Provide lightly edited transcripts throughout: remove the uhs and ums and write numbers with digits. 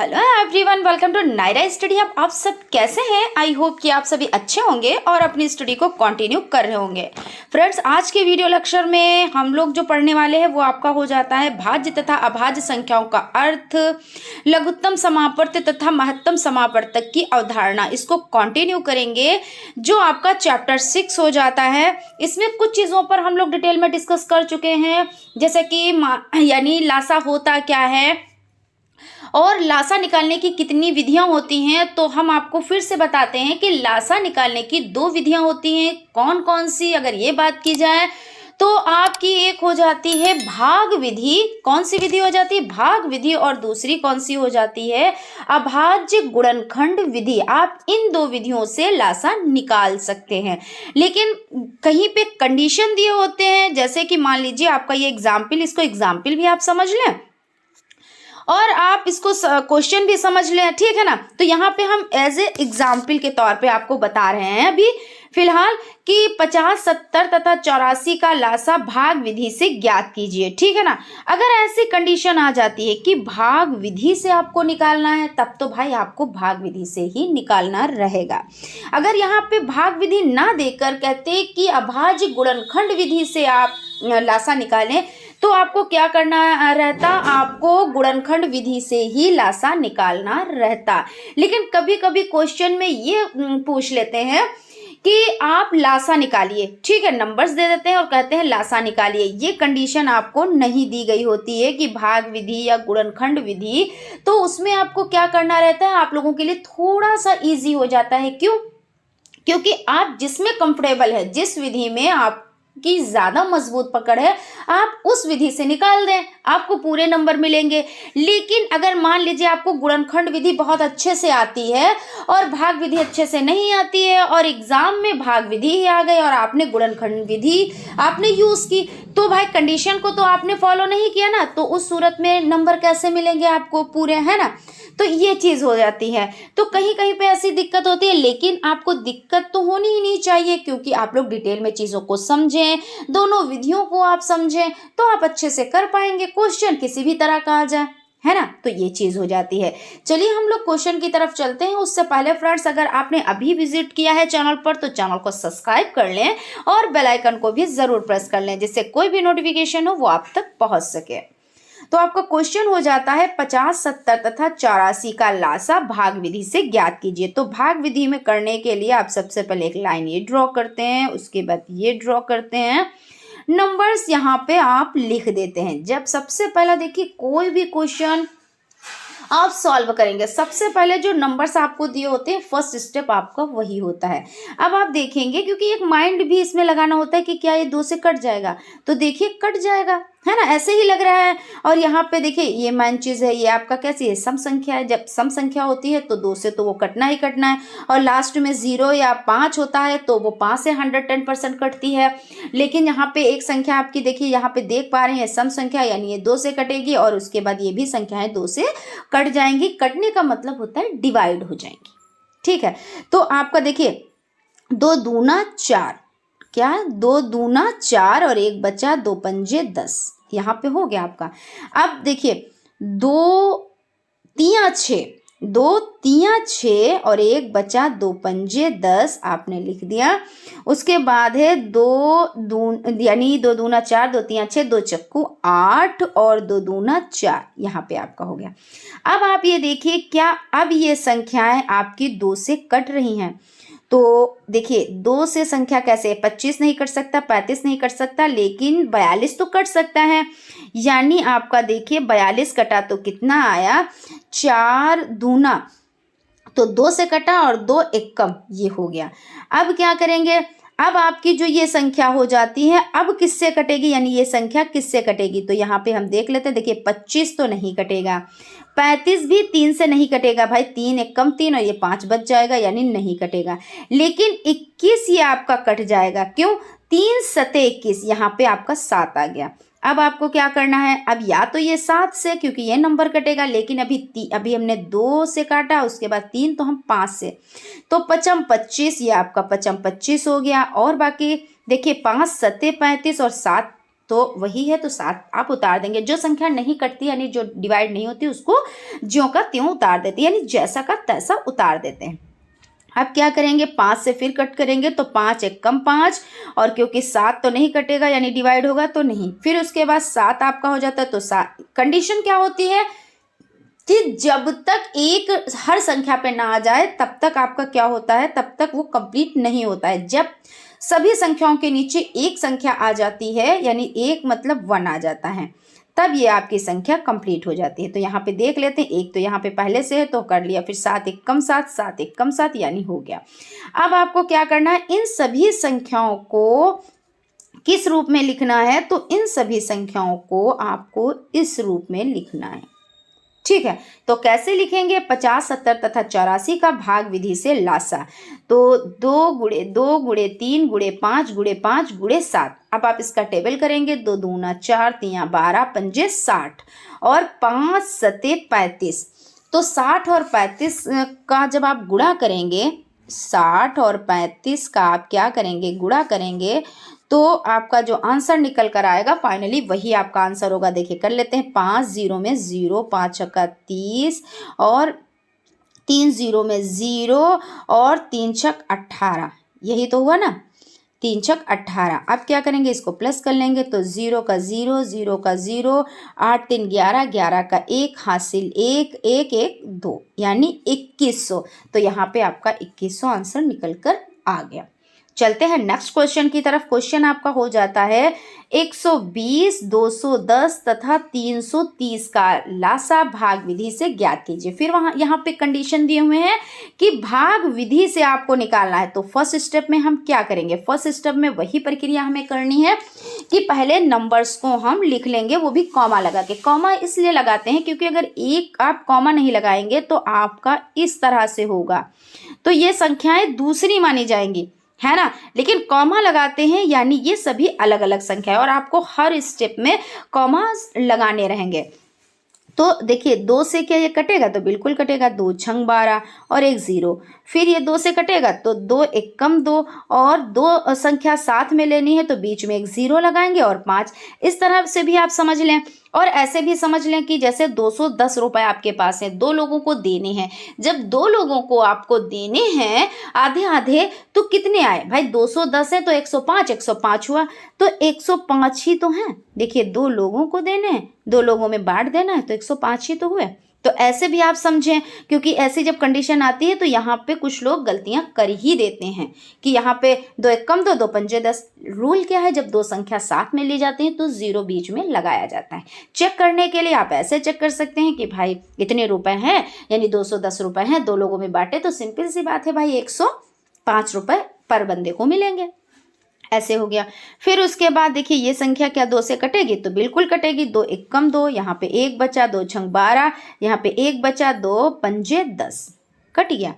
Hello everyone, welcome to Naira study hub. आप सब कैसे हैं? आई होप कि आप सभी अच्छे होंगे और अपनी स्टडी को कंटिन्यू कर रहे होंगे। फ्रेंड्स, आज के वीडियो लेक्चर में हम लोग जो पढ़ने वाले हैं वो आपका हो जाता है भाज्य तथा अभाज्य संख्याओं का अर्थ, लघुत्तम समापवर्त तथा महत्तम समापवर्तक की अवधारणा। इसको कंटिन्यू करेंगे जो आपका चैप्टर 6 हो जाता है। इसमें कुछ चीज़ों पर हम लोग डिटेल में डिस्कस कर चुके हैं, जैसे कि यानी लासा होता क्या है और लासा निकालने की कितनी विधियां होती हैं। तो हम आपको फिर से बताते हैं कि लासा निकालने की 2 विधियां होती हैं। कौन कौन सी? अगर ये बात की जाए तो आपकी एक हो जाती है भाग विधि। कौन सी विधि हो जाती है? भाग विधि। और दूसरी कौन सी हो जाती है? अभाज्य गुणनखंड विधि। आप इन 2 विधियों से लासा निकाल सकते हैं, लेकिन कहीं पे कंडीशन दिए होते हैं। जैसे कि मान लीजिए आपका ये एग्जाम्पल, इसको एग्जाम्पल भी आप समझ लें और आप इसको क्वेश्चन भी समझ लें, ठीक है ना। तो यहाँ पे हम एज ए एग्जाम्पल के तौर पे आपको बता रहे हैं अभी फिलहाल कि 50, 70 तथा 84 का लासा भाग विधि से ज्ञात कीजिए, ठीक है ना। अगर ऐसी कंडीशन आ जाती है कि भाग विधि से आपको निकालना है, तब तो भाई आपको भाग विधि से ही निकालना रहेगा। अगर यहाँ पे भाग विधि ना देकर कहते कि अभाज्य गुणनखंड विधि से आप लासा निकालें, तो आपको क्या करना रहता? आपको गुणनखंड विधि से ही लासा निकालना रहता। लेकिन कभी कभी क्वेश्चन में ये पूछ लेते हैं कि आप लासा निकालिए, ठीक है, नंबर्स दे देते हैं और कहते हैं लासा निकालिए। ये कंडीशन आपको नहीं दी गई होती है कि भाग विधि या गुणनखंड विधि। तो उसमें आपको क्या करना रहता है? आप लोगों के लिए थोड़ा सा इजी हो जाता है। क्यों? क्योंकि आप जिसमें कंफर्टेबल है, जिस विधि में आप की ज्यादा मजबूत पकड़ है, आप उस विधि से निकाल दें, आपको पूरे नंबर मिलेंगे। लेकिन अगर मान लीजिए आपको गुणनखंड विधि बहुत अच्छे से आती है और भाग विधि अच्छे से नहीं आती है और एग्जाम में भाग विधि ही आ गई और आपने गुणनखंड विधि आपने यूज की, तो भाई कंडीशन को तो आपने फॉलो नहीं किया ना, तो उस सूरत में नंबर कैसे मिलेंगे आपको पूरे, है ना। तो ये चीज हो जाती है। तो कहीं कहीं पे ऐसी दिक्कत होती है, लेकिन आपको दिक्कत तो होनी ही नहीं चाहिए, क्योंकि आप लोग डिटेल में चीजों को समझें, दोनों विधियों को आप समझें, तो आप अच्छे से कर पाएंगे, क्वेश्चन किसी भी तरह का आ जाए, है ना। तो ये चीज हो जाती है। चलिए हम लोग क्वेश्चन की तरफ चलते हैं। उससे पहले फ्रेंड्स, अगर आपने अभी विजिट किया है चैनल पर तो चैनल को सब्सक्राइब कर लें और बेल आइकन को भी जरूर प्रेस कर लें, जिससे कोई भी नोटिफिकेशन हो वो आप तक पहुंच सके। तो आपका क्वेश्चन हो जाता है 50, 70 तथा 84 का लासा भाग विधि से ज्ञात कीजिए। तो भाग विधि में करने के लिए आप सबसे पहले एक लाइन ये ड्रॉ करते हैं, उसके बाद ये ड्रॉ करते हैं, नंबर्स यहाँ पे आप लिख देते हैं। जब सबसे पहला देखिए कोई भी क्वेश्चन आप सॉल्व करेंगे, सबसे पहले जो नंबर्स आपको दिए होते हैं फर्स्ट स्टेप आपका वही होता है। अब आप देखेंगे, क्योंकि एक माइंड भी इसमें लगाना होता है कि क्या ये 2 से कट जाएगा, तो देखिए कट जाएगा, है ना, ऐसे ही लग रहा है। और यहाँ पे देखिए ये मेन चीज है, ये आपका कैसी है? सम संख्या है। जब सम संख्या होती है तो 2 से तो वो कटना ही कटना है, और लास्ट में 0 या 5 होता है तो वो 5 से 110% कटती है। लेकिन यहाँ पे एक संख्या आपकी देखिए, यहाँ पे देख पा रहे हैं सम संख्या, यानी ये 2 से कटेगी और उसके बाद ये भी संख्याएं 2 से कट जाएंगी। कटने का मतलब होता है डिवाइड हो जाएंगी, ठीक है। तो आपका देखिए 2 दूना 4, क्या 2 दूना 4 और 1 बचा 2 पंजे 10, यहाँ पे हो गया आपका। अब देखिए 2 तिया 6, 2 तिया 6 और 1 बचा 2 पंजे 10, आपने लिख दिया। उसके बाद है 2 यानी 2 दूना 4, 2 तिया 6, 2 चक्कू 8 और 2 दूना 4, यहाँ पे आपका हो गया। अब आप ये देखिए, क्या अब ये संख्याएं आपकी 2 से कट रही हैं? तो देखिए 2 से संख्या कैसे? 25 नहीं कट सकता, 35 नहीं कट सकता, लेकिन 42 तो कट सकता है। यानी आपका देखिए 42 कटा तो कितना आया? 4 दूना, तो 2 से कटा और 2 एकम, ये हो गया। अब क्या करेंगे? अब आपकी जो ये संख्या हो जाती है, अब किससे कटेगी, यानी ये संख्या किससे कटेगी? तो यहाँ पे हम देख लेते हैं। देखिए 25 तो नहीं कटेगा, 35 भी 3 से नहीं कटेगा भाई, 3 एकम 3 और ये 5 बच जाएगा, यानी नहीं कटेगा। लेकिन 21 ये आपका कट जाएगा। क्यों? 3 सते 21, यहाँ पे आपका 7 आ गया। अब आपको क्या करना है? अब या तो ये 7 से, क्योंकि ये नंबर कटेगा, लेकिन अभी हमने 2 से काटा, उसके बाद 3 तो हम 5 से, तो 5 25, ये आपका 5 25 हो गया। और बाकी देखिए 5 सते 35 और 7 तो वही है, तो 7 आप उतार देंगे। जो संख्या नहीं कटती यानी जो डिवाइड नहीं होती उसको ज्यों का त्यों उतार देते हैं, यानी जैसा का तैसा उतार देते हैं। अब क्या करेंगे, 5 से फिर कट करेंगे तो 5 एक कम 5, और क्योंकि 7 तो नहीं कटेगा यानी डिवाइड होगा तो नहीं। फिर उसके बाद 7 आपका हो जाता है, तो 7 कंडीशन क्या होती है कि जब तक एक हर संख्या पे ना आ जाए तब तक आपका क्या होता है, तब तक वो कंप्लीट नहीं होता है। जब सभी संख्याओं के नीचे एक संख्या आ जाती है यानी एक मतलब 1 आ जाता है, तब ये आपकी संख्या कंप्लीट हो जाती है। तो यहाँ पे देख लेते हैं, एक तो यहाँ पे पहले से है तो कर लिया, फिर 7 एक कम 7, 7 एक कम 7 यानी हो गया। अब आपको क्या करना है, इन सभी संख्याओं को किस रूप में लिखना है, तो इन सभी संख्याओं को आपको इस रूप में लिखना है। ठीक है, तो कैसे लिखेंगे, 50, 70 तथा 84 का भाग विधि से लासा। तो 2 गुणे 2 गुणे 3 गुणे 5 गुणे 5 गुणे 7। अब आप इसका टेबल करेंगे, 2 दूना 4, 3 12, 5 60 और 5 सते 35। तो 60 और 35 का जब आप गुणा करेंगे, 60 और 35 का आप क्या करेंगे, गुणा करेंगे, तो आपका जो आंसर निकल कर आएगा फाइनली वही आपका आंसर होगा। देखिए कर लेते हैं, 5 0 में 0, 5 छक्का 30 और 3 0 में 0 और 3 छक 18, यही तो हुआ ना, 3 छक 18। अब क्या करेंगे, इसको प्लस कर लेंगे, तो 0 का 0, 0 का 0, 8 3 11, 11 का 1 हासिल 1, 1 1 2 यानी 2100। तो यहाँ पे आपका 2100 आंसर निकल कर आ गया। चलते हैं नेक्स्ट क्वेश्चन की तरफ। क्वेश्चन आपका हो जाता है 120, 210 तथा 330 का लासा भाग विधि से ज्ञात कीजिए। फिर यहाँ पे कंडीशन दिए हुए हैं कि भाग विधि से आपको निकालना है। तो फर्स्ट स्टेप में हम क्या करेंगे, फर्स्ट स्टेप में वही प्रक्रिया हमें करनी है कि पहले नंबर्स को हम लिख लेंगे, वो भी कॉमा लगा के। कॉमा इसलिए लगाते हैं क्योंकि अगर एक आप कॉमा नहीं लगाएंगे तो आपका इस तरह से होगा, तो ये संख्याएं दूसरी मानी जाएंगी, है ना। लेकिन कॉमा लगाते हैं यानी ये सभी अलग अलग संख्या है और आपको हर स्टेप में कॉमा लगाने रहेंगे। तो देखिए 2 से क्या ये कटेगा, तो बिल्कुल कटेगा, 2 छंग 12 और 1 0। फिर ये 2 से कटेगा तो 2 एक कम 2 और 2 संख्या साथ में लेनी है तो बीच में एक 0 लगाएंगे और 5। इस तरह से भी आप समझ लें। और ऐसे भी समझ लें कि जैसे 210 रुपए आपके पास है, 2 लोगों को देने हैं। जब 2 लोगों को आपको देने हैं आधे आधे, तो कितने आए भाई, 210 है तो 105, 105 हुआ, तो 105 ही तो हैं। देखिए 2 लोगों को देने हैं, 2 लोगों में बांट देना है, तो 105 ही तो हुए। तो ऐसे भी आप समझें, क्योंकि ऐसी जब कंडीशन आती है तो यहाँ पे कुछ लोग गलतियां कर ही देते हैं कि यहाँ पे 2 एक कम 2, 2 पंजे 10। रूल क्या है, जब 2 संख्या साथ में ली जाती है तो 0 बीच में लगाया जाता है। चेक करने के लिए आप ऐसे चेक कर सकते हैं कि भाई इतने रुपए हैं यानी 210 रुपए हैं, 2 लोगों में बांटे तो सिंपल सी बात है भाई 105 रुपए पर बंदे को मिलेंगे। ऐसे हो गया। फिर उसके बाद देखिए ये संख्या क्या 2 से कटेगी, तो बिल्कुल कटेगी, 2 एक कम 2, यहाँ पे 1 बचा, 2 छंग 12, यहाँ पे 1 बचा, 2 पंजे 10, कट गया।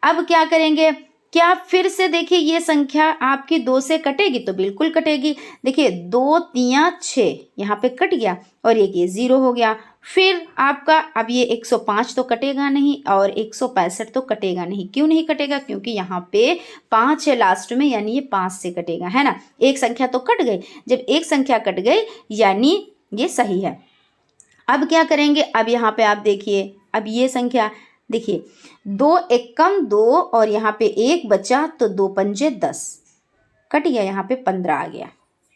अब क्या करेंगे, क्या फिर से देखिए ये संख्या आपकी 2 से कटेगी, तो बिल्कुल कटेगी। देखिए 2 3 6 यहाँ पे कट गया और ये 0 हो गया। फिर आपका अब ये 105 तो कटेगा नहीं और 165 तो कटेगा नहीं। क्यों नहीं कटेगा, क्योंकि यहाँ पे 5 है लास्ट में यानी ये 5 से कटेगा, है ना। एक संख्या तो कट गई, जब एक संख्या कट गई यानी ये सही है। अब क्या करेंगे, अब यहाँ पे आप देखिए, अब ये संख्या देखिए 2 एक कम 2 और यहाँ पे 1 बचा, तो 2 पंजे 10, कट गया, यहाँ पे 15 आ गया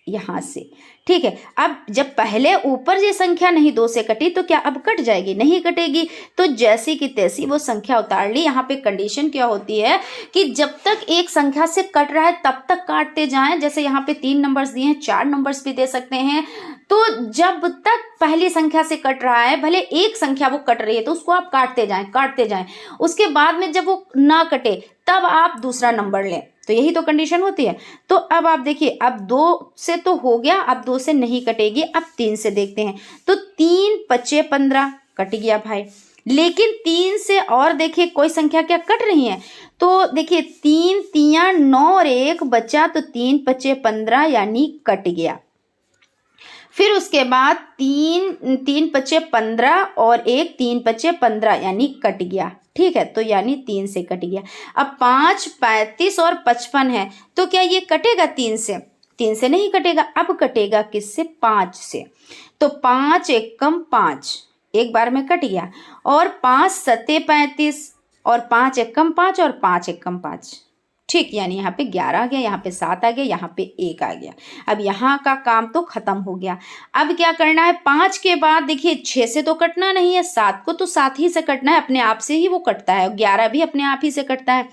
यहाँ से। ठीक है, अब जब पहले ऊपर ये संख्या नहीं 2 से कटी तो क्या अब कट जाएगी, नहीं कटेगी। तो जैसी की तैसी वो संख्या उतार ली। यहाँ पे कंडीशन क्या होती है कि जब तक एक संख्या से कट रहा है तब तक काटते जाएं। जैसे यहाँ पे 3 नंबर्स दिए हैं, 4 नंबर्स भी दे सकते हैं। तो जब तक पहली संख्या से कट रहा है, भले एक संख्या वो कट रही है तो उसको आप काटते जाएं। उसके बाद में जब वो ना कटे तब आप दूसरा नंबर लें। तो यही तो कंडीशन होती है। तो अब आप देखिए, अब 2 से तो हो गया, अब 2 से नहीं कटेगी, अब 3 से देखते हैं। तो 3 5 15 कट गया भाई। लेकिन 3 से और देखिए कोई संख्या क्या कट रही है, तो देखिए 3 3 9 और 1 बचा, तो 3 5 15 यानी कट गया। फिर उसके बाद 3 5 15 और 1 3 5 15 यानी कट गया। ठीक है, तो यानी 3 से कट गया। अब 5 35 और 55 है, तो क्या ये कटेगा 3 से, 3 से नहीं कटेगा, अब कटेगा किससे? 5 से। तो 5 एकम 5 एक बार में कट गया, और 5 सत्ते 35, और 5 एकम 5 और 5 एकम 5, ठीक। यानी यहाँ पे 11 आ गया, यहाँ पे 7 आ गया, यहाँ पे 1 आ गया। अब यहाँ का काम तो खत्म हो गया। अब क्या करना है? 5 के बाद देखिए 6 से तो कटना नहीं है, 7 को तो 7 ही से कटना है, अपने आप से ही वो कटता है, 11 भी अपने आप ही से कटता है।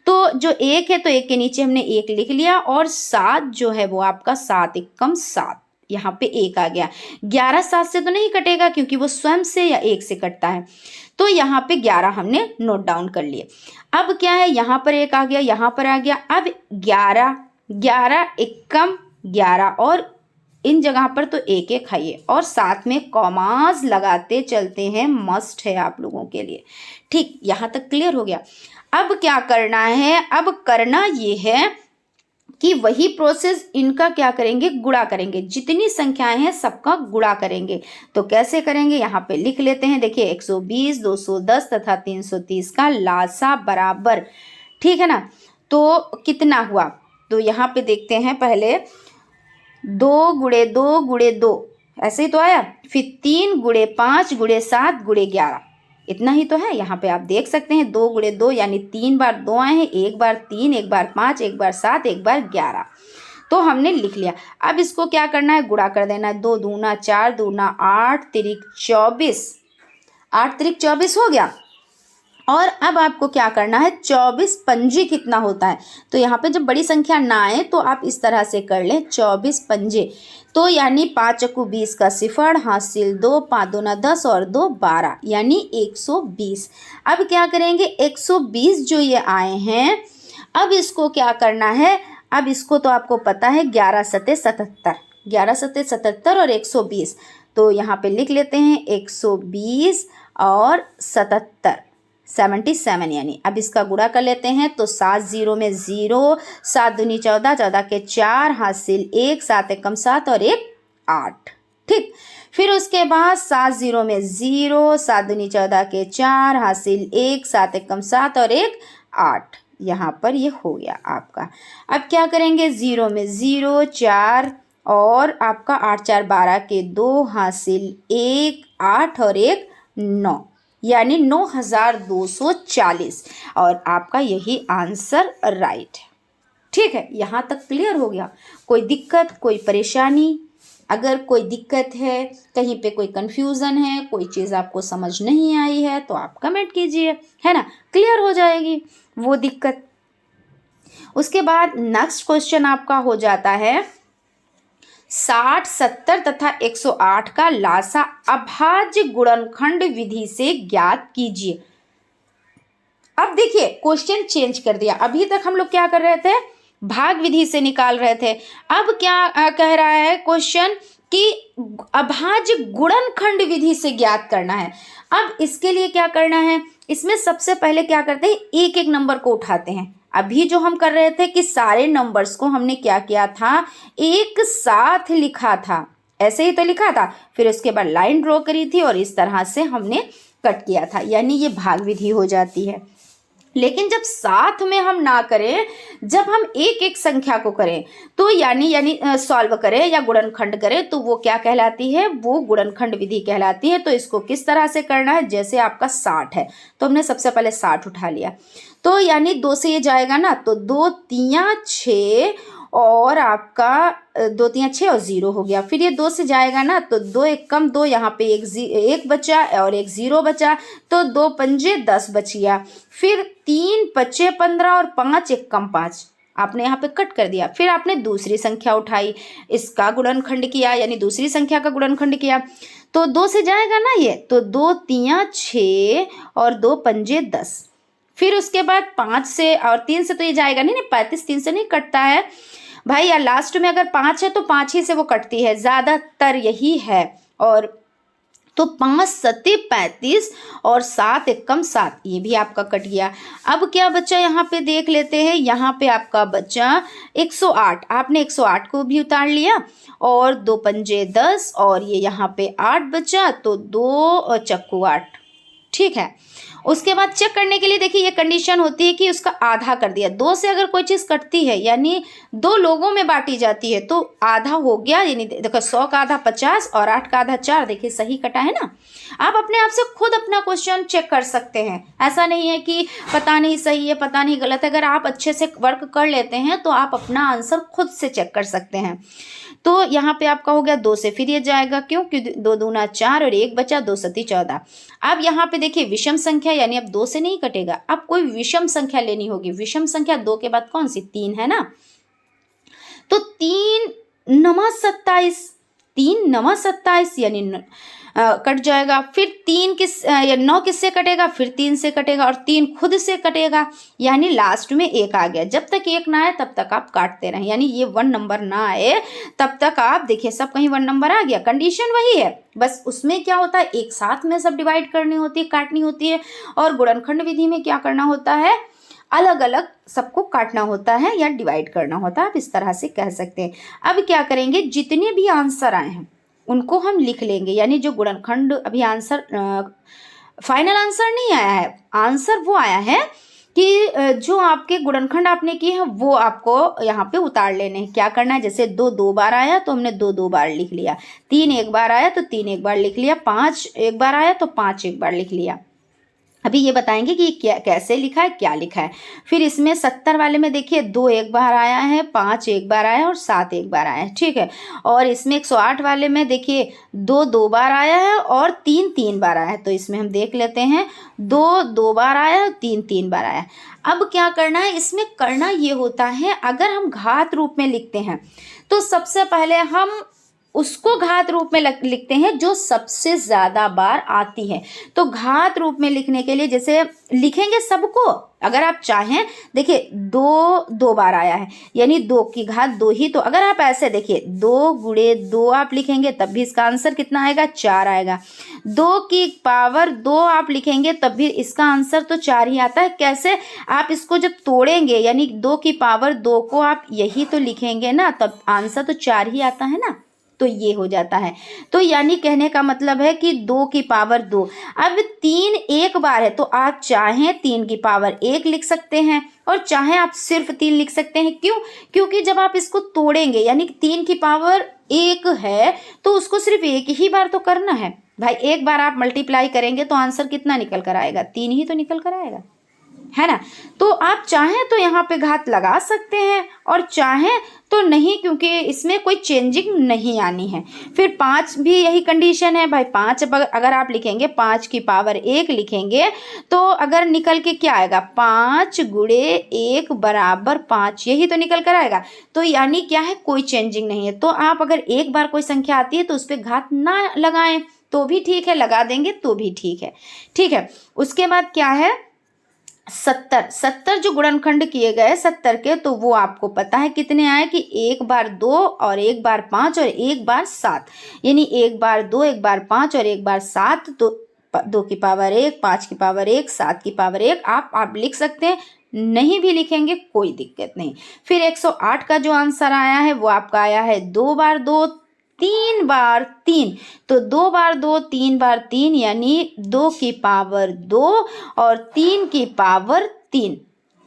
तो जो 1 है तो 1 के नीचे हमने 1 लिख लिया, और 7 जो है वो आपका 7 एकम 7, यहाँ पे 1 आ गया। 11 7 से तो नहीं कटेगा क्योंकि वो स्वयं से या 1 से कटता है, तो यहाँ पे 11 हमने नोट डाउन कर लिए। अब क्या है? यहाँ पर 1 आ गया, यहाँ पर आ गया। अब 11 11 एकम 11, और इन जगह पर तो 1 1 खाइए, और साथ में कॉमास लगाते चलते हैं, मस्ट है आप लोगों के लिए, ठीक। यहाँ तक क्लियर हो गया। अब क्या करना है? अब करना ये है कि वही प्रोसेस इनका क्या करेंगे? गुणा करेंगे। जितनी संख्याएं हैं सबका गुणा करेंगे। तो कैसे करेंगे? यहाँ पे लिख लेते हैं। देखिए 120, 210 तथा 330 का लासा बराबर, ठीक है ना। तो कितना हुआ? तो यहाँ पे देखते हैं पहले, 2 गुणे 2 गुणे 2, ऐसे ही तो आया। फिर 3 गुणे 5 गुणे 7 गुणे 11, इतना ही तो है। यहाँ पे आप देख सकते हैं 2 गुणे 2 यानी 3 बार 2 आए हैं, 1 बार 3, 1 बार 5, 1 बार 7, 1 बार 11, तो हमने लिख लिया। अब इसको क्या करना है? गुणा कर देना है। 2 दूना 4, दूना 8, तिरिक 24, 8 तिरिक 24 हो गया। और अब आपको क्या करना है? 24 पंजे कितना होता है? तो यहाँ पे जब बड़ी संख्या ना आए तो आप इस तरह से कर लें, 24 पंजे, तो यानी 5 चक्कू 20 का सिफड़, हासिल 2, 5 दूना 10 और 2 12, यानी 120। अब क्या करेंगे? 120 जो ये आए हैं, अब इसको क्या करना है? अब इसको तो आपको पता है 11 सत्ते 77, 11 सत्ते 77 और 120, तो यहाँ पे लिख लेते हैं 120 और 77, 77, यानी अब इसका गुणा कर लेते हैं। तो 7 0 में 0, 7 दूनी 14, 14 के 4, हासिल 1, 7 एकम 7 और 1 8, ठीक। फिर उसके बाद 7 0 में 0, 7 दूनी 14 के 4, हासिल 1, 7 एकम 7 और 1 8, यहाँ पर ये हो गया आपका। अब क्या करेंगे? 0 में 0, 4 और आपका 8 4 12 के 2, हासिल 1 8 और 1 9, यानी 9240, और आपका यही आंसर राइट है, ठीक है। यहाँ तक क्लियर हो गया? कोई दिक्कत, कोई परेशानी? अगर कोई दिक्कत है, कहीं पे कोई कन्फ्यूज़न है, कोई चीज़ आपको समझ नहीं आई है, तो आप कमेंट कीजिए, है ना, क्लियर हो जाएगी वो दिक्कत। उसके बाद नेक्स्ट क्वेश्चन आपका हो जाता है 60, 70 तथा 108 का लासा अभाज्य गुणनखंड विधि से ज्ञात कीजिए। अब देखिए क्वेश्चन चेंज कर दिया। अभी तक हम लोग क्या कर रहे थे? भाग विधि से निकाल रहे थे। अब क्या कह रहा है क्वेश्चन कि अभाज्य गुणनखंड विधि से ज्ञात करना है। अब इसके लिए क्या करना है? इसमें सबसे पहले क्या करते हैं? एक एक नंबर को उठाते हैं। अभी जो हम कर रहे थे कि सारे नंबर्स को हमने क्या किया था? एक साथ लिखा था, ऐसे ही तो लिखा था, फिर उसके बाद लाइन ड्रॉ करी थी और इस तरह से हमने कट किया था, यानी ये भाग विधि हो जाती है। लेकिन जब साथ में हम ना करें, जब हम एक एक संख्या को करें, तो यानी सॉल्व करें या गुणनखंड करें, तो वो क्या कहलाती है? वो गुणनखंड विधि कहलाती है। तो इसको किस तरह से करना है? जैसे आपका 60 है तो हमने सबसे पहले 60 उठा लिया, तो यानी 2 से ये जाएगा ना, तो 2 3 6 और आपका 2 3 6 और 0 हो गया। फिर ये 2 से जाएगा ना, तो 2 1 कम 2, यहाँ पे एक बचा और एक 0 बचा, तो 2 पंजे 10 बच गया। फिर 3 पचे 15 और 5 1 कम 5, आपने यहाँ पे कट कर दिया। फिर आपने दूसरी संख्या उठाई, इसका गुणनखंड किया, यानी दूसरी संख्या का गुणनखंड किया, तो 2 से जाएगा ना ये, तो 2 3 6 और 2 पंजे 10। फिर उसके बाद 5 से और 3 से तो ये जाएगा नहीं, 35 3 से नहीं कटता है भाई, या लास्ट में अगर 5 है तो 5 ही से वो कटती है, ज़्यादातर यही है। और तो 5 सत्ते 35 और 7 एकम 7, ये भी आपका कट गया। अब क्या बचा यहाँ पे देख लेते हैं। यहाँ पे आपका बचा 108, आपने 108 को भी उतार लिया, और 2 पंजे 10 और ये यहाँ पे 8 बचा, तो 2 चक्कू 8, ठीक है। उसके बाद चेक करने के लिए देखिए ये कंडीशन होती है कि उसका आधा कर दिया। 2 से अगर कोई चीज़ कटती है यानी 2 लोगों में बांटी जाती है तो आधा हो गया, यानी देखो 100 का आधा 50 और 8 का आधा 4, देखिए सही कटा है ना। आप अपने आप से खुद अपना क्वेश्चन चेक कर सकते हैं, ऐसा नहीं है कि पता नहीं सही है पता नहीं गलत है। अगर आप अच्छे से वर्क कर लेते हैं तो आप अपना आंसर खुद से चेक कर सकते हैं। तो यहाँ पे आपका हो गया 2 से, फिर ये जाएगा क्यों, क्योंकि 2 दूना 4 और 1 बचा, 2 सती 14। अब यहाँ पे देखिए विषम संख्या, यानी अब 2 से नहीं कटेगा, अब कोई विषम संख्या लेनी होगी। विषम संख्या 2 के बाद कौन सी, 3 है ना। तो 3 9 27, 3 9 27 यानी कट जाएगा। फिर 3 या 9 किससे कटेगा, फिर 3 से कटेगा और 3 खुद से कटेगा, यानी लास्ट में 1 आ गया। जब तक 1 ना आए तब तक आप काटते रहें, यानी ये 1 नंबर ना आए तब तक आप देखिए सब कहीं 1 नंबर आ गया। कंडीशन वही है, बस उसमें क्या होता है एक साथ में सब डिवाइड करनी होती है, काटनी होती है। और गुणनखंड विधि में क्या करना होता है, अलग अलग सबको काटना होता है या डिवाइड करना होता है, आप इस तरह से कह सकते हैं। अब क्या करेंगे, जितने भी आंसर आए हैं उनको हम लिख लेंगे, यानी जो गुणनखंड अभी आंसर फाइनल आंसर नहीं आया है, आंसर वो आया है कि जो आपके गुणनखंड आपने किए हैं वो आपको यहाँ पे उतार लेने हैं। क्या करना है, जैसे 2 2 बार आया तो हमने 2 2 बार लिख लिया, 3 1 बार आया तो 3 1 बार लिख लिया, 5 1 बार आया तो 5 1 बार लिख लिया। अभी ये बताएंगे कि क्या कैसे लिखा है, क्या लिखा है। फिर इसमें 70 वाले में देखिए 2 1 बार आया है, 5 1 बार आया है और 7 1 बार आया है, ठीक है। और इसमें 108 वाले में देखिए 2 2 बार आया है और 3 3 बार आया है। तो इसमें हम देख लेते हैं 2 2 बार आया, 3 3 बार आया। अब क्या करना है, इसमें करना ये होता है, अगर हम घात रूप में लिखते हैं तो सबसे पहले हम उसको घात रूप में लिखते हैं जो सबसे ज़्यादा बार आती है। तो घात रूप में लिखने के लिए जैसे लिखेंगे सबको, अगर आप चाहें देखिए 2 2 बार आया है यानी 2 की घात 2 ही, तो अगर आप ऐसे देखिए 2 गुणे 2 आप लिखेंगे तब भी इसका आंसर कितना आएगा, 4 आएगा। 2 की पावर 2 आप लिखेंगे तब भी इसका आंसर तो 4 ही आता है। कैसे, आप इसको जब तोड़ेंगे यानी 2 की पावर 2 को आप यही तो लिखेंगे ना, तब आंसर तो 4 ही आता है ना। तो ये हो जाता है। तो यानी कहने का मतलब है कि 2 की पावर 2। अब 3 1 बार है तो आप चाहें 3 की पावर 1 लिख सकते हैं और चाहें आप सिर्फ 3 लिख सकते हैं। क्यों, क्योंकि जब आप इसको तोड़ेंगे यानी 3 की पावर 1 है तो उसको सिर्फ 1 ही बार तो करना है भाई। एक बार आप मल्टीप्लाई करेंगे तो आंसर कितना निकल कर आएगा, 3 ही तो निकल कर आएगा, है ना। तो आप चाहें तो यहाँ पे घात लगा सकते हैं और चाहें तो नहीं, क्योंकि इसमें कोई चेंजिंग नहीं आनी है। फिर 5 भी यही कंडीशन है भाई। 5 अगर आप लिखेंगे 5 की पावर 1 लिखेंगे तो अगर निकल के क्या आएगा, 5 गुणे 1 बराबर 5, यही तो निकल कर आएगा। तो यानी क्या है, कोई चेंजिंग नहीं है। तो आप अगर एक बार कोई संख्या आती है तो उस पर घात ना लगाएं तो भी ठीक है, लगा देंगे तो भी ठीक है, ठीक है। उसके बाद क्या है, 70 जो गुणनखंड किए गए 70 के, तो वो आपको पता है कितने आए कि 1 बार 2 और 1 बार 5 और 1 बार 7, यानी 1 बार 2 1 बार 5 और 1 बार 7। तो 2 की पावर 1, 5 की पावर 1, 7 की पावर 1 आप लिख सकते हैं, नहीं भी लिखेंगे कोई दिक्कत नहीं। फिर 108 का जो आंसर आया है वो आपका आया है 2 बार 2 3 बार 3। तो 2 बार 2 3 बार 3 यानी 2 की पावर 2 और 3 की पावर 3।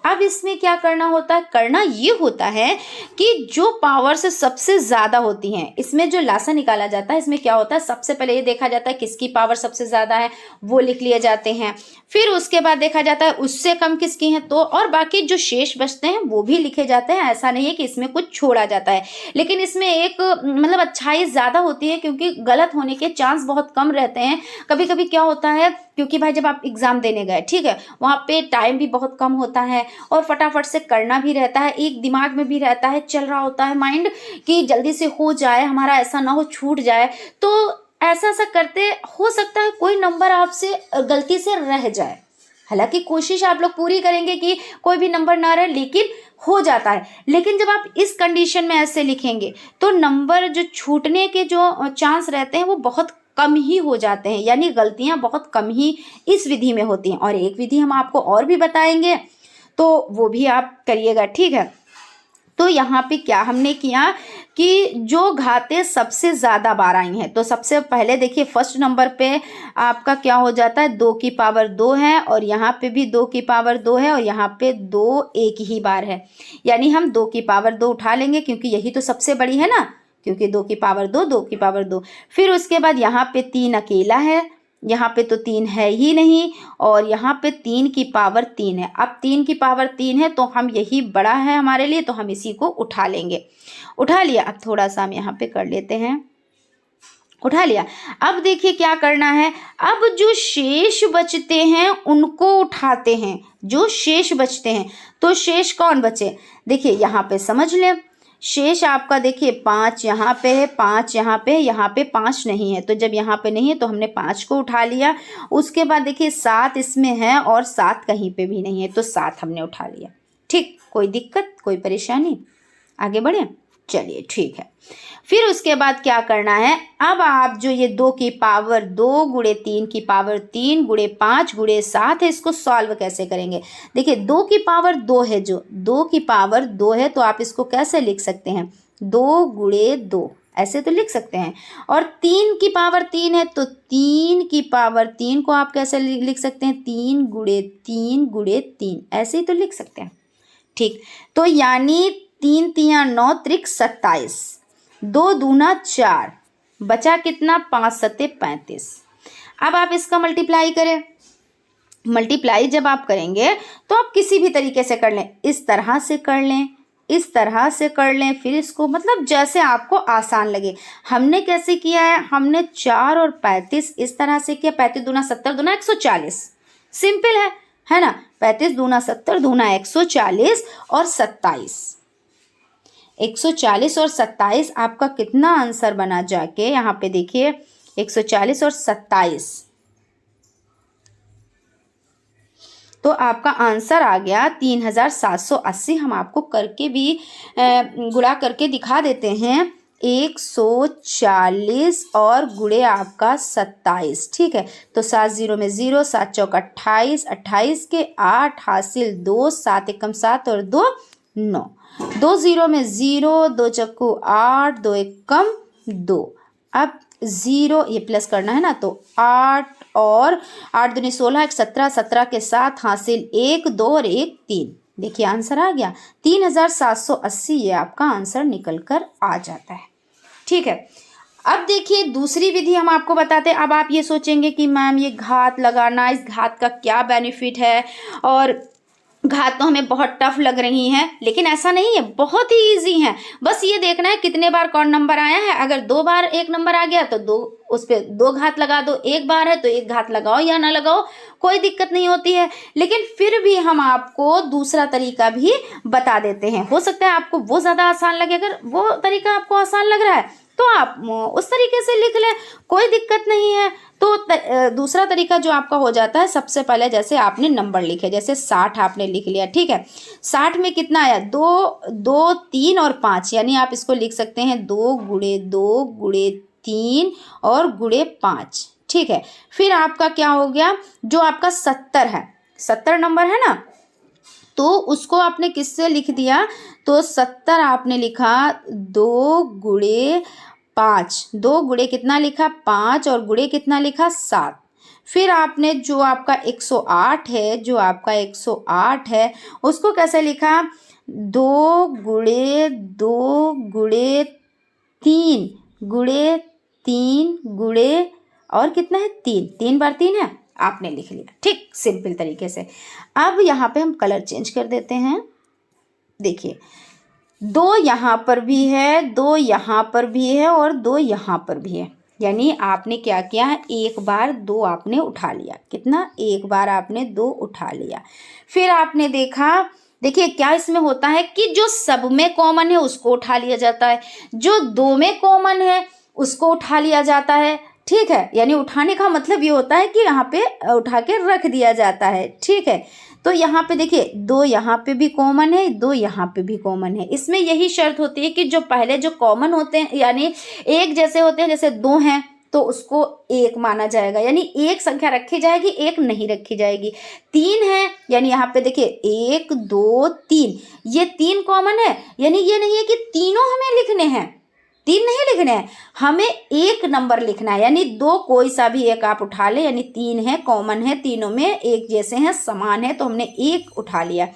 अब इसमें क्या करना होता है, करना ये होता है कि जो पावर से सबसे ज़्यादा होती हैं, इसमें जो लासा निकाला जाता है, इसमें क्या होता है, सबसे पहले ये देखा जाता है किसकी पावर सबसे ज़्यादा है, वो लिख लिए जाते हैं। फिर उसके बाद देखा जाता है उससे कम किसकी हैं, तो और बाकी जो शेष बचते हैं वो भी लिखे जाते हैं। ऐसा नहीं है कि इसमें कुछ छोड़ा जाता है, लेकिन इसमें एक मतलब अच्छाई ज़्यादा होती है क्योंकि गलत होने के चांस बहुत कम रहते हैं। कभी कभी क्या होता है, क्योंकि भाई जब आप एग्ज़ाम देने गए, ठीक है, वहाँ पे टाइम भी बहुत कम होता है और फटाफट से करना भी रहता है, एक दिमाग में भी रहता है, चल रहा होता है माइंड कि जल्दी से हो जाए, हमारा ऐसा ना हो छूट जाए। तो ऐसा करते हो सकता है कोई नंबर आपसे गलती से रह जाए। हालांकि कोशिश आप लोग पूरी करेंगे कि कोई भी नंबर ना रहे, लेकिन हो जाता है। लेकिन जब आप इस कंडीशन में ऐसे लिखेंगे तो नंबर जो छूटने के जो चांस रहते हैं वो बहुत कम ही हो जाते हैं, यानी गलतियां बहुत कम ही इस विधि में होती हैं। और एक विधि हम आपको और भी बताएंगे तो वो भी आप करिएगा, ठीक है। तो यहाँ पे क्या हमने किया कि जो घातें सबसे ज़्यादा बार आई हैं। तो सबसे पहले देखिए फर्स्ट नंबर पे आपका क्या हो जाता है, 2 की पावर 2 है और यहाँ पे भी 2 की पावर 2 है और यहाँ पे 2 एक ही बार है, यानी हम 2 की पावर 2 उठा लेंगे क्योंकि यही तो सबसे बड़ी है ना, क्योंकि 2 की पावर 2, 2 की पावर 2। फिर उसके बाद यहाँ पे 3 अकेला है, यहाँ पे तो 3 है ही नहीं और यहाँ पे 3 की पावर 3 है। अब 3 की पावर 3 है तो हम यही बड़ा है हमारे लिए, तो हम इसी को उठा लेंगे। उठा लिया। अब थोड़ा सा हम यहाँ पे कर लेते हैं, उठा लिया। अब देखिए क्या करना है, अब जो शेष बचते हैं उनको उठाते हैं, जो शेष बचते हैं। तो शेष कौन बचे, देखिए यहाँ पे समझ लें, शेष आपका देखिए 5 यहाँ पे है, 5 यहाँ पे है, यहाँ पे 5 नहीं है। तो जब यहाँ पे नहीं है तो हमने 5 को उठा लिया। उसके बाद देखिए 7 इसमें है और 7 कहीं पे भी नहीं है, तो 7 हमने उठा लिया। ठीक, कोई दिक्कत, कोई परेशानी, आगे बढ़े, चलिए ठीक है। फिर उसके बाद क्या करना है, अब आप जो ये 2 की पावर 2 गुणे 3 की पावर 3 गुणे 5 गुणे 7 है, इसको सॉल्व कैसे करेंगे। देखिए 2 की पावर 2 है, जो 2 की पावर 2 है तो आप इसको कैसे लिख सकते हैं, 2 गुणे 2 ऐसे तो लिख सकते हैं। और 3 की पावर 3 है तो 3 की पावर 3 को आप कैसे लिख सकते हैं, 3 गुणे 3 गुणे 3 ऐसे ही तो लिख सकते हैं। ठीक, तो यानी 3 तिया 9 त्रिक 27, 2 दूना 4, बचा कितना, 5 सत्ते 35। अब आप इसका मल्टीप्लाई करें, मल्टीप्लाई जब आप करेंगे तो आप किसी भी तरीके से कर लें, इस तरह से कर लें, इस तरह से कर लें, फिर इसको मतलब जैसे आपको आसान लगे। हमने कैसे किया है, हमने 4 और 35 इस तरह से किया, 35 दूना 70 दूना 140, सिंपल है ना। 35 दूना 70 दूना 140 और 27, 140 और 27 आपका कितना आंसर बना, जाके यहाँ पे देखिए 140 और 27, तो आपका आंसर आ गया 3780। हम आपको करके भी गुणा करके दिखा देते हैं, 140 और गुणे आपका 27। ठीक है, तो 7 0 में 0, 7 चौक 28, 28 के 8 हासिल 2, 7 एकम 7 और 2 9, 2 0 में 0, 2 चक्कू 8, 2 एकम 2। अब 0 ये प्लस करना है ना, तो 8 और 8 दूनी 16, 1 17, 17 के 7 हासिल 1 2 और 1 3। देखिए आंसर आ गया 3780, ये आपका आंसर निकल कर आ जाता है। ठीक है, अब देखिए दूसरी विधि हम आपको बताते हैं। अब आप ये सोचेंगे कि मैम ये घात लगाना, इस घात का क्या बेनिफिट है, और घात तो हमें बहुत टफ लग रही हैं, लेकिन ऐसा नहीं है, बहुत ही इजी है। बस ये देखना है कितने बार कौन नंबर आया है। अगर 2 बार एक नंबर आ गया तो 2 उस पर 2 घात लगा दो, 1 बार है तो 1 घात लगाओ या ना लगाओ, कोई दिक्कत नहीं होती है। लेकिन फिर भी हम आपको दूसरा तरीका भी बता देते हैं। हो सकता है आपको वो ज़्यादा आसान लगे, अगर वो तरीका आपको आसान लग रहा है तो आप उस तरीके से लिख लें, कोई दिक्कत नहीं है। तो दूसरा तरीका जो आपका हो जाता है, सबसे पहले जैसे आपने नंबर लिखे, जैसे 60 आपने लिख लिया, ठीक है, 60 में कितना आया, 2 2 3 और 5, यानी आप इसको लिख सकते हैं 2 गुणे 2 गुणे 3 और गुणे 5। ठीक है, फिर आपका क्या हो गया, जो आपका 70 है, 70 नंबर है ना, तो उसको आपने किससे लिख दिया, तो 70 आपने लिखा 2 गुणे 5, 2 गुणे कितना लिखा 5 और गुणे कितना लिखा 7। फिर आपने जो आपका 108 है, जो आपका 108 है उसको कैसे लिखा, 2 गुणे 2 गुणे 3 गुणे 3 गुणे और कितना है 3, 3 बार 3 है, आपने लिख लिया। ठीक, सिंपल तरीके से। अब यहाँ पे हम कलर चेंज कर देते हैं। देखिए 2 यहाँ पर भी है, 2 यहाँ पर भी है और 2 यहाँ पर भी है, यानी आपने क्या किया है, 1 बार 2 आपने उठा लिया। कितना, 1 बार आपने 2 उठा लिया। फिर आपने देखा, देखिए क्या इसमें होता है कि जो सब में कॉमन है उसको उठा लिया जाता है, जो 2 में कॉमन है उसको उठा लिया जाता है। ठीक है, यानी उठाने का मतलब ये होता है कि यहाँ पे उठा के रख दिया जाता है। ठीक है, तो यहाँ पे देखिए 2 यहाँ पे भी कॉमन है, 2 यहाँ पे भी कॉमन है। इसमें यही शर्त होती है कि जो पहले जो कॉमन होते हैं, यानी एक जैसे होते हैं, जैसे 2 हैं तो उसको 1 माना जाएगा, यानी 1 संख्या रखी जाएगी, 1 नहीं रखी जाएगी। 3 है, यानी यहाँ पे देखिए 1 2 3, ये 3 कॉमन है, यानी ये नहीं है कि तीनों हमें लिखने हैं, तीन नहीं लिखने हैं, हमें एक नंबर लिखना है, यानी दो कोई सा भी एक आप उठा ले, यानी तीन है, कॉमन है, तीनों में एक जैसे हैं, समान है, तो हमने एक उठा लिया।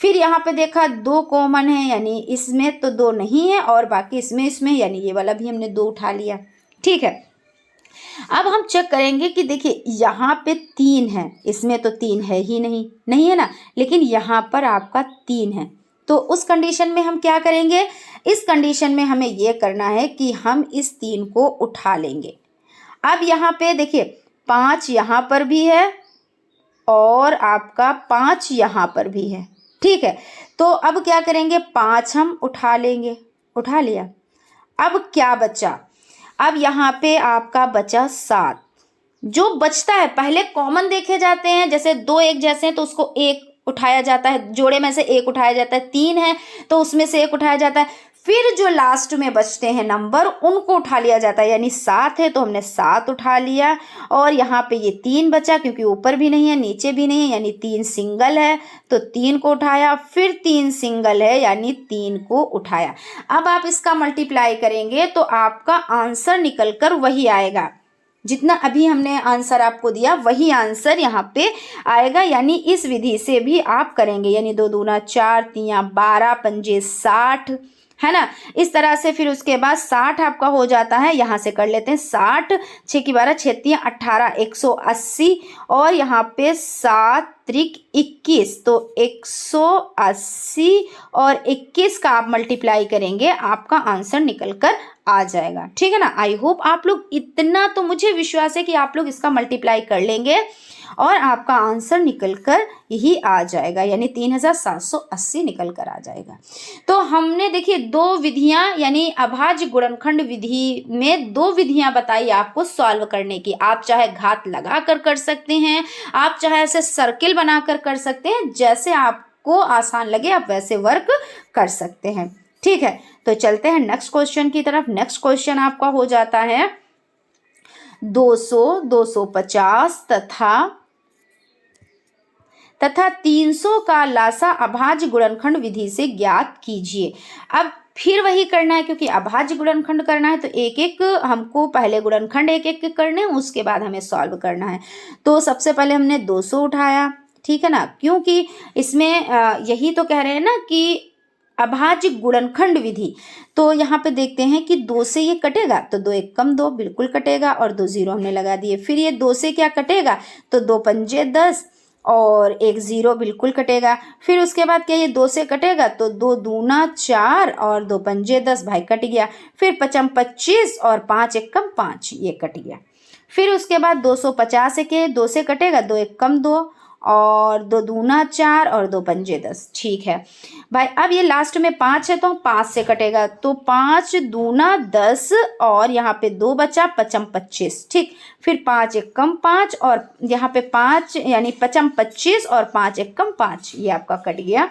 फिर यहाँ पे देखा दो कॉमन है, यानी इसमें तो दो नहीं है और बाकी इसमें यानी ये वाला भी हमने दो उठा लिया। ठीक है, अब हम चेक करेंगे कि देखिए यहाँ पे तीन है, इसमें तो तीन है ही नहीं, नहीं है ना, लेकिन यहाँ पर आपका तीन है, तो उस कंडीशन में हम क्या करेंगे, इस कंडीशन में हमें ये करना है कि हम इस तीन को उठा लेंगे। अब यहाँ पे देखिए पाँच यहाँ पर भी है और आपका पाँच यहाँ पर भी है। ठीक है, तो अब क्या करेंगे, पाँच हम उठा लेंगे, उठा लिया। अब क्या बचा, अब यहाँ पे आपका बचा सात। जो बचता है पहले कॉमन देखे जाते हैं, जैसे दो एक जैसे हैं तो उसको एक उठाया जाता है, जोड़े में से एक उठाया जाता है, तीन है तो उसमें से एक उठाया जाता है, फिर जो लास्ट में बचते हैं नंबर उनको उठा लिया जाता है, यानी सात है तो हमने सात उठा लिया। और यहाँ पे ये तीन बचा, क्योंकि ऊपर भी नहीं है नीचे भी नहीं है, यानी तीन सिंगल है तो तीन को उठाया, फिर तीन सिंगल है यानी तीन को उठाया। अब आप इसका मल्टीप्लाई करेंगे तो आपका आंसर निकल कर वही आएगा, जितना अभी हमने आंसर आपको दिया वही आंसर यहाँ पे आएगा। यानी इस विधि से भी आप करेंगे, यानी दो दूना चार, तिया 12, पंजे 60, है ना, इस तरह से। फिर उसके बाद 60 आपका हो जाता है, यहाँ से कर लेते हैं 60, 6 की 12, 6 तिया 18, 180 और यहाँ पे 7 त्रिक 21, तो 180 और 21 का आप मल्टीप्लाई करेंगे, आपका आंसर निकल कर आ जाएगा। ठीक है ना, आई होप आप लोग, इतना तो मुझे विश्वास है कि आप लोग इसका मल्टीप्लाई कर लेंगे और आपका आंसर निकल कर यही आ जाएगा, यानी 3780 निकल कर आ जाएगा। तो हमने देखिए दो विधियां, यानी अभाज्य गुणनखंड विधि में दो विधियां बताई आपको सॉल्व करने की। आप चाहे घात लगा कर सकते हैं, आप चाहे ऐसे सर्किल बनाकर कर सकते हैं, जैसे आपको आसान लगे आप वैसे वर्क कर सकते हैं। ठीक है, तो चलते हैं नेक्स्ट क्वेश्चन की तरफ। नेक्स्ट क्वेश्चन आपका हो जाता है 200, 250 तथा 300 का लासा अभाज्य गुणनखंड विधि से ज्ञात कीजिए। अब फिर वही करना है, क्योंकि अभाज्य गुणनखंड करना है तो एक एक हमको पहले गुणनखंड एक एक करने हैं, उसके बाद हमें सॉल्व करना है। तो सबसे पहले हमने 200 उठाया, ठीक है ना, क्योंकि इसमें यही तो कह रहे हैं ना कि अभाज्य गुणनखंड विधि। तो यहाँ पे देखते हैं कि 2 से ये कटेगा तो 2 एक कम 2 बिल्कुल कटेगा और 2 जीरो हमने लगा दिए। फिर ये 2 से क्या कटेगा, तो 2 पंजे 10 और एक जीरो बिल्कुल कटेगा। फिर उसके बाद क्या ये 2 से कटेगा, तो 2 दूना 4 और 2 पंजे 10, भाई कट गया। फिर 5 25 और 5 एक कम 5, ये कट गया। फिर उसके बाद 250 के 2 से कटेगा, 2 एक कम 2 और 2 दूना 4 और 2 पंजे 10, ठीक है भाई। अब ये लास्ट में 5 है तो 5 से कटेगा, तो 5 दूना 10 और यहाँ पे 2 बचा, 5 25, ठीक। फिर 5 एक कम 5 और यहाँ पे 5 यानी 5 25 और 5 एक कम 5, ये आपका कट गया।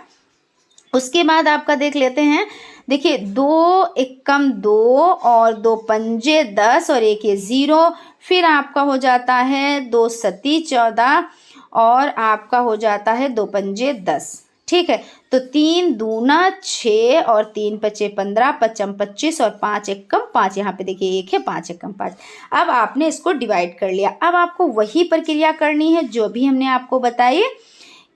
उसके बाद आपका देख लेते हैं, देखिए 2 एक कम 2 और 2 पंजे 10 और एक ये 0। फिर आपका हो जाता है 2 सती 14 और आपका हो जाता है 2 पंजे 10, ठीक है। तो 3 दूना 6 और 3 पचे 15, 5 25 और 5 एक कम 5, यहाँ पे देखिए 1 है, 5 एक कम 5। अब आपने इसको डिवाइड कर लिया। अब आपको वही प्रक्रिया करनी है जो भी हमने आपको बताई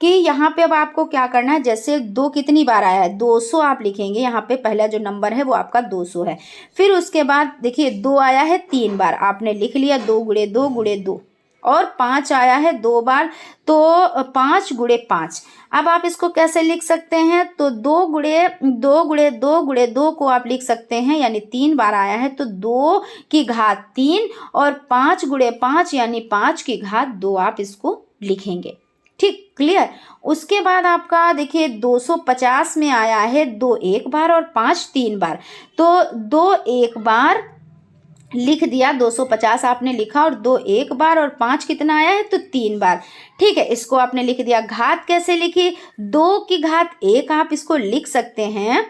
कि यहाँ पे अब आपको क्या करना है, जैसे 2 कितनी बार आया है, 200 आप लिखेंगे। यहाँ पे पहला जो नंबर है वो आपका 200 है। फिर उसके बाद देखिए 2 आया है 3 बार, आपने लिख लिया 2 गुणे 2 गुणे 2 और 5 आया है 2 बार, तो 5 गुणे 5। अब आप इसको कैसे लिख सकते हैं, तो 2 गुणे 2 गुणे 2 गुणे 2 को आप लिख सकते हैं, यानी 3 बार आया है तो 2 की घात 3 और 5 गुणे 5 यानी 5 की घात 2 आप इसको लिखेंगे, ठीक, क्लियर। उसके बाद आपका देखिए 250 में आया है 2 एक बार और 5 3 बार, तो 2 एक बार लिख दिया, 250 आपने लिखा और 2 एक बार और 5 कितना आया है, तो 3 बार, ठीक है। इसको आपने लिख दिया। घात कैसे लिखी, 2 की घात 1 आप इसको लिख सकते हैं,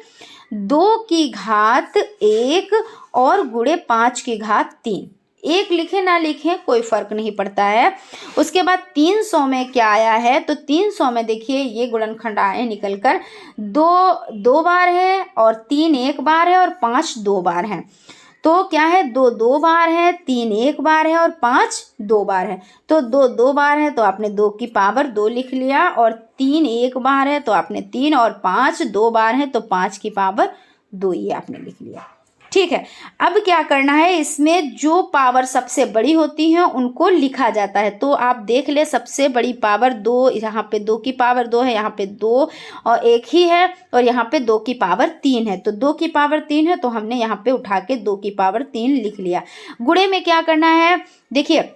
2 की घात 1 और गुणे 5 की घात 3, एक लिखे ना लिखे कोई फर्क नहीं पड़ता है। उसके बाद 300 में क्या आया है, तो 300 में देखिए ये गुणनखंड आए निकल कर 2 बार है और 3 एक बार है और 5 2 बार है। तो क्या है, 2 2 बार है, 3 एक बार है और 5 2 बार है। तो 2 2 बार है तो आपने 2 की पावर 2 लिख लिया, और 3 एक बार है तो आपने 3, और 5 2 बार है तो 5 की पावर 2 ये आपने लिख लिया। ठीक है, अब क्या करना है, इसमें जो पावर सबसे बड़ी होती है उनको लिखा जाता है। तो आप देख ले, सबसे बड़ी पावर 2, यहाँ पे 2 की पावर 2 है, यहाँ पे 2 और 1 ही है, और यहाँ पे 2 की पावर 3 है। तो 2 की पावर 3 है तो हमने यहाँ पे उठा के 2 की पावर 3 लिख लिया। गुणे में क्या करना है, देखिए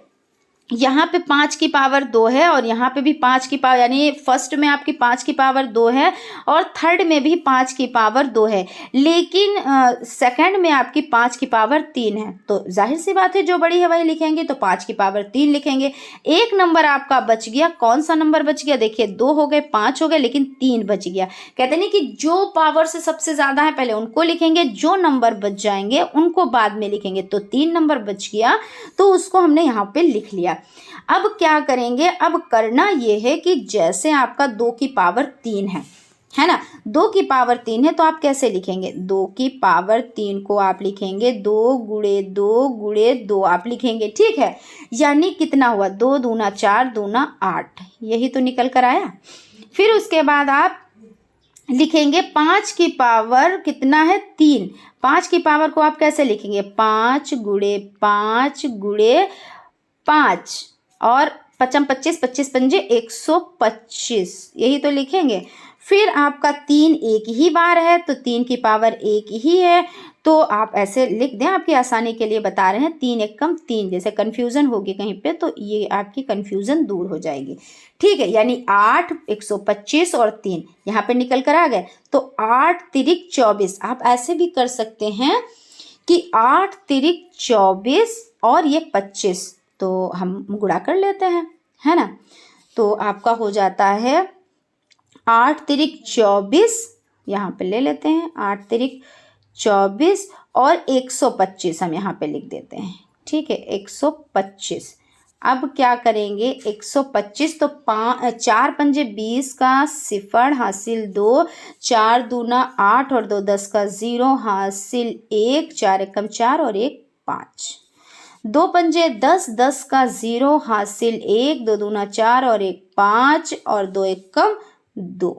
यहाँ पे 5 की पावर 2 है और यहाँ पे भी 5 की पावर, यानी फर्स्ट में आपकी 5 की पावर 2 है और थर्ड में भी 5 की पावर 2 है, लेकिन सेकंड में आपकी 5 की पावर 3 है। तो जाहिर सी बात है जो बड़ी है वही लिखेंगे, तो 5 की पावर 3 लिखेंगे। एक नंबर आपका बच गया, कौन सा नंबर बच गया, देखिए 2 हो गए, 5 हो गए, लेकिन 3 बच गया। कहते नहीं कि जो पावर से सबसे ज़्यादा है पहले उनको लिखेंगे, जो नंबर बच जाएंगे उनको बाद में लिखेंगे। तो 3 नंबर बच गया तो उसको हमने यहाँ पे लिख लिया। अब क्या करेंगे, अब करना ये है कि जैसे आपका 2 की पावर 3 है ना, 2 की पावर 3 है तो आप कैसे लिखेंगे, 2 की पावर 3 को आप लिखेंगे 2 गुणे 2 गुणे 2 आप लिखेंगे। ठीक है, यानी कितना हुआ, 2 दूना 4 दूना 8, यही तो निकल कर आया। फिर उसके बाद आप लिखेंगे 5 की पावर कितना है, 3। 5 की पावर को आप कैसे लिखेंगे, 5 गुणे 5 गुणे 5, और 5 25 25 पंजे 125, यही तो लिखेंगे। फिर आपका 3 एक ही बार है तो 3 की पावर 1 ही है, तो आप ऐसे लिख दें, आपकी आसानी के लिए बता रहे हैं। 3 एक कम 3, जैसे कन्फ्यूज़न होगी कहीं पे तो ये आपकी कन्फ्यूज़न दूर हो जाएगी। ठीक है, यानी 8 125 और 3 यहाँ पे निकल कर आ गए। तो 8 तिरिक 24, आप ऐसे भी कर सकते हैं कि 8 तिरिक 24 और ये 25, तो हम गुणा कर लेते हैं, है ना। तो आपका हो जाता है 8 तिरिक 24, यहाँ पे ले लेते हैं 8 तिरिक 24 और 125 हम यहाँ पे लिख देते हैं। ठीक है, 125। अब क्या करेंगे, 125 तो 4 पंजे 20 का 0 हासिल 2, 4 दूना 8 और 2 10 का 0 हासिल 1, 4 एकम 4 और 1 5, 2 पंजे 10 10 का 0 हासिल 1, 2 दूना 4 और 1 5 और 2 एकम 2।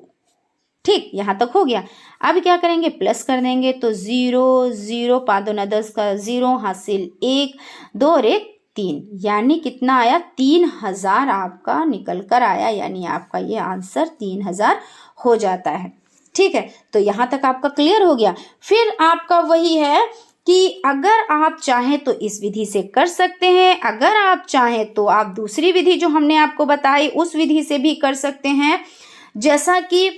ठीक, यहाँ तक हो गया। अब क्या करेंगे, प्लस कर देंगे, तो 0 0 5 दूना 10 का 0 हासिल 1, 2 और 1 3, यानी कितना आया, 3000 आपका निकल कर आया, यानी आपका ये आंसर 3000 हो जाता है। ठीक है, तो यहाँ तक आपका क्लियर हो गया। फिर आपका वही है कि अगर आप चाहें तो इस विधि से कर सकते हैं, अगर आप चाहें तो आप दूसरी विधि जो हमने आपको बताई उस विधि से भी कर सकते हैं। जैसा कि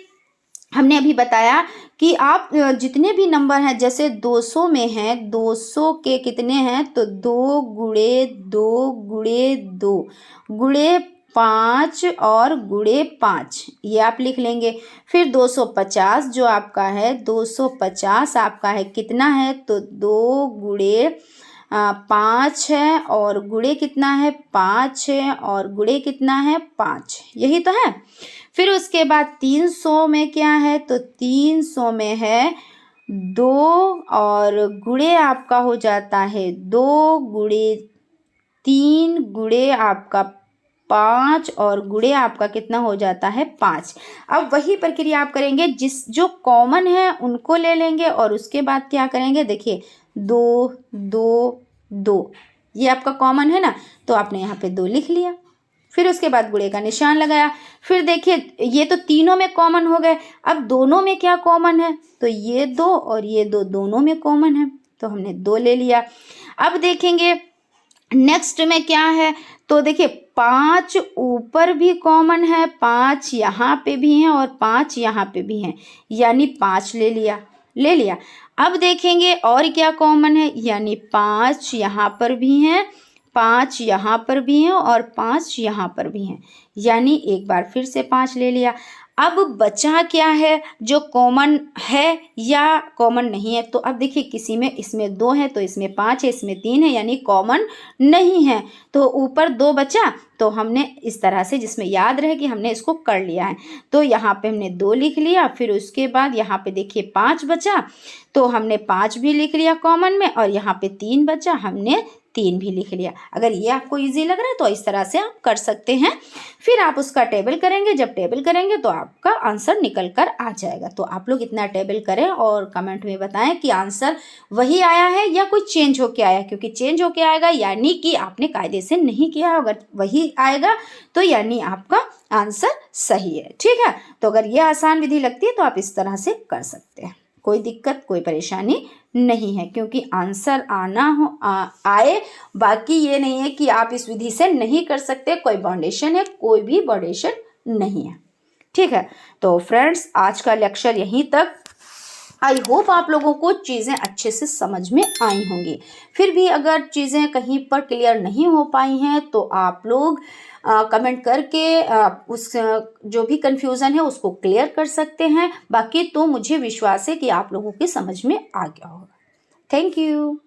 हमने अभी बताया कि आप जितने भी नंबर हैं, जैसे 200 में हैं, 200 के कितने हैं, तो 2 गुणे 2 गुणे 2 गुणे 5 और गुणे 5, ये आप लिख लेंगे। फिर 250 जो आपका है, 250 आपका है कितना है, तो 2 गुणे 5 है और गुणे कितना है, 5 है और गुणे कितना है, 5, यही तो है। फिर उसके बाद 300 में क्या है, तो 300 में है 2 और गुणे आपका हो जाता है 2 गुणे 3 गुणे आपका 5 और गुणे आपका कितना हो जाता है, 5। अब वही प्रक्रिया आप करेंगे, जो कॉमन है उनको ले लेंगे और उसके बाद क्या करेंगे, देखिए 2 2 2, ये आपका कॉमन है ना, तो आपने यहाँ पे 2 लिख लिया। फिर उसके बाद गुणे का निशान लगाया। फिर देखिए ये तो तीनों में कॉमन हो गए, अब दोनों में क्या कॉमन है, तो ये 2 और ये 2 दोनों में कॉमन है, तो हमने 2 ले लिया। अब देखेंगे नेक्स्ट में क्या है, तो देखिए 5 ऊपर भी कॉमन है, 5 यहाँ पे भी हैं और 5 यहाँ पे भी हैं, यानी 5 ले लिया। अब देखेंगे और क्या कॉमन है, यानी 5 यहाँ पर भी हैं, 5 यहाँ पर भी हैं और 5 यहाँ पर भी हैं, यानी एक बार फिर से 5 ले लिया। अब बचा क्या है जो कॉमन है या कॉमन नहीं है। तो अब देखिए किसी में इसमें 2 है तो इसमें 5 है, इसमें 3 है, यानी कॉमन नहीं है। तो ऊपर 2 बचा, तो हमने इस तरह से जिसमें याद रहे कि हमने इसको कर लिया है। तो यहाँ पे हमने 2 लिख लिया, फिर उसके बाद यहाँ पे देखिए 5 बचा, तो हमने 5 भी लिख लिया कॉमन में, और यहाँ पे 3 बचा, हमने 3 भी लिख लिया। अगर ये आपको इजी लग रहा है तो इस तरह से आप कर सकते हैं। फिर आप उसका टेबल करेंगे, जब टेबल करेंगे तो आपका आंसर निकल कर आ जाएगा। तो आप लोग इतना टेबल करें और कमेंट में बताएं कि आंसर वही आया है या कोई चेंज होके आया, क्योंकि चेंज होके आएगा यानी कि आपने कायदे से नहीं किया। अगर वही आएगा तो यानी आपका आंसर सही है। ठीक है, तो अगर ये आसान विधि लगती है तो आप इस तरह से कर सकते हैं, कोई दिक्कत कोई परेशानी नहीं है, क्योंकि आंसर आना हो आए। बाकी ये नहीं है कि आप इस विधि से नहीं कर सकते, कोई बाउंडेशन है, कोई भी बाउंडेशन नहीं है। ठीक है, तो फ्रेंड्स आज का लेक्चर यहीं तक। आई होप आप लोगों को चीज़ें अच्छे से समझ में आई होंगी। फिर भी अगर चीज़ें कहीं पर क्लियर नहीं हो पाई हैं तो आप लोग कमेंट करके उस जो भी कंफ्यूजन है उसको क्लियर कर सकते हैं। बाकी तो मुझे विश्वास है कि आप लोगों की समझ में आ गया होगा। Thank you.